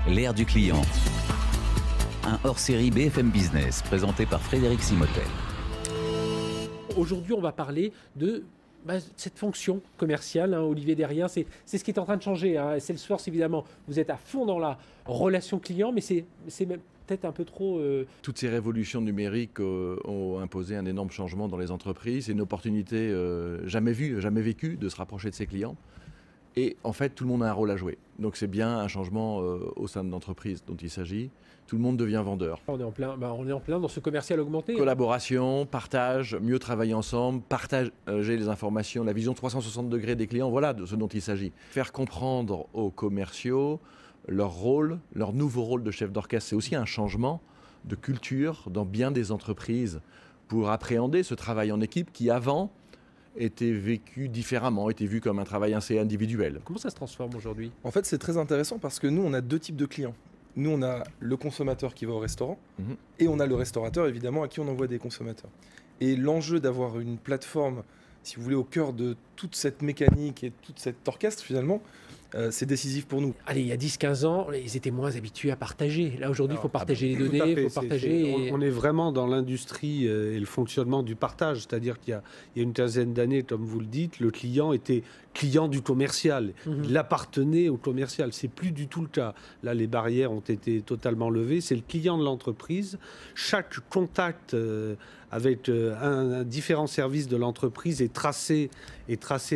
L'ère du client. Un hors-série BFM Business présenté par Frédéric Simotel. Aujourd'hui, on va parler de cette fonction commerciale, Olivier Derrien, c'est ce qui est en train de changer. Salesforce, évidemment, vous êtes à fond dans la relation client, mais c'est même peut-être un peu trop... Toutes ces révolutions numériques ont imposé un énorme changement dans les entreprises. C'est une opportunité jamais vue, jamais vécue de se rapprocher de ses clients. Et en fait, tout le monde a un rôle à jouer. Donc c'est bien un changement au sein de l'entreprise dont il s'agit. Tout le monde devient vendeur. On est en plein dans ce commercial augmenté. Collaboration, partage, mieux travailler ensemble, partager les informations, la vision 360 degrés des clients, voilà de ce dont il s'agit. Faire comprendre aux commerciaux leur rôle, leur nouveau rôle de chef d'orchestre. C'est aussi un changement de culture dans bien des entreprises pour appréhender ce travail en équipe qui avant était vécu différemment, était vu comme un travail assez individuel. Comment ça se transforme aujourd'hui ? En fait, c'est très intéressant parce que nous, on a deux types de clients. Nous, on a le consommateur qui va au restaurant et on a le restaurateur, évidemment, à qui on envoie des consommateurs. Et l'enjeu d'avoir une plateforme, si vous voulez, au cœur de toute cette mécanique et toute cet orchestre, finalement, c'est décisif pour nous. Allez, il y a 10-15 ans, ils étaient moins habitués à partager. Là, aujourd'hui, il faut partager les données, il faut partager... On est vraiment dans l'industrie et le fonctionnement du partage. C'est-à-dire qu'il y a une quinzaine d'années, comme vous le dites, le client était client du commercial. Il appartenait au commercial. C'est plus du tout le cas. Là, les barrières ont été totalement levées. C'est le client de l'entreprise. Chaque contact avec un différent service de l'entreprise est tracé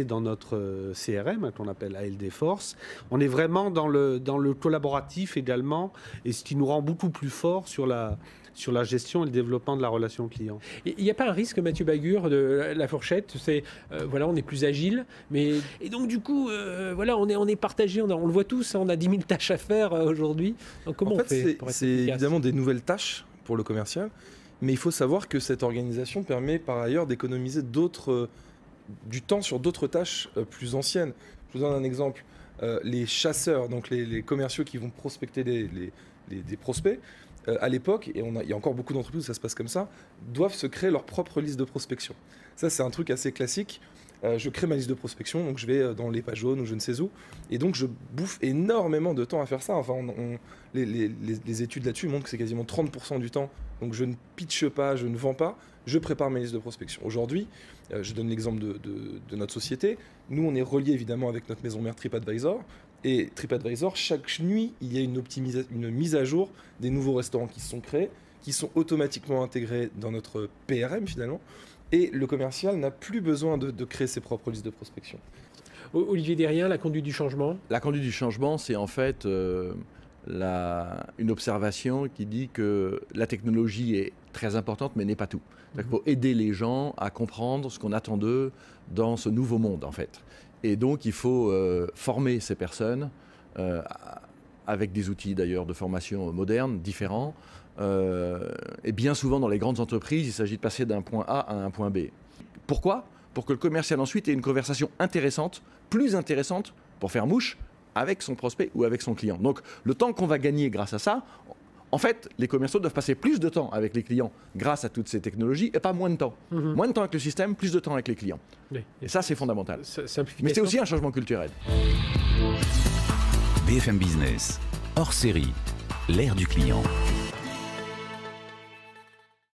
dans notre CRM, qu'on appelle ALD Force. On est vraiment dans le collaboratif également, et ce qui nous rend beaucoup plus fort sur la gestion et le développement de la relation client. Il n'y a pas un risque, Mathieu Bagur, de la fourchette, on est plus agile, et donc du coup, on est partagé, on le voit tous, on a 10 000 tâches à faire aujourd'hui. Donc comment on fait pour être c'est efficace ? évidemment des nouvelles tâches pour le commercial, mais il faut savoir que cette organisation permet par ailleurs d'économiser du temps sur d'autres tâches plus anciennes. Je vous donne un exemple. Les chasseurs, donc les commerciaux qui vont prospecter des prospects, à l'époque, et il y a encore beaucoup d'entreprises où ça se passe comme ça, doivent se créer leur propre liste de prospection. Ça, c'est un truc assez classique. Je crée ma liste de prospection, donc je vais dans les pages jaunes ou je ne sais où, et donc je bouffe énormément de temps à faire ça. Enfin, les études là-dessus montrent que c'est quasiment 30% du temps. Donc je ne pitche pas, je ne vends pas, je prépare mes listes de prospection. Aujourd'hui, je donne l'exemple de notre société. Nous, on est relié évidemment avec notre maison mère TripAdvisor. Et TripAdvisor, chaque nuit, il y a une mise à jour des nouveaux restaurants qui se sont créés, qui sont automatiquement intégrés dans notre PRM finalement. Et le commercial n'a plus besoin de créer ses propres listes de prospection. Olivier Derrien, la conduite du changement ? La conduite du changement, c'est en fait une observation qui dit que la technologie est très importante, mais n'est pas tout. Il faut aider les gens à comprendre ce qu'on attend d'eux dans ce nouveau monde, en fait. Et donc, il faut former ces personnes avec des outils, d'ailleurs, de formation modernes, différents. Et bien souvent, dans les grandes entreprises, il s'agit de passer d'un point A à un point B. Pourquoi ? Pour que le commercial, ensuite, ait une conversation intéressante, plus intéressante, pour faire mouche, avec son prospect ou avec son client. Donc, le temps qu'on va gagner grâce à ça, en fait, les commerciaux doivent passer plus de temps avec les clients grâce à toutes ces technologies et pas moins de temps. Moins de temps avec le système, plus de temps avec les clients. Oui. Et ça, c'est fondamental. Mais c'est aussi un changement culturel. BFM Business, hors série, l'ère du client.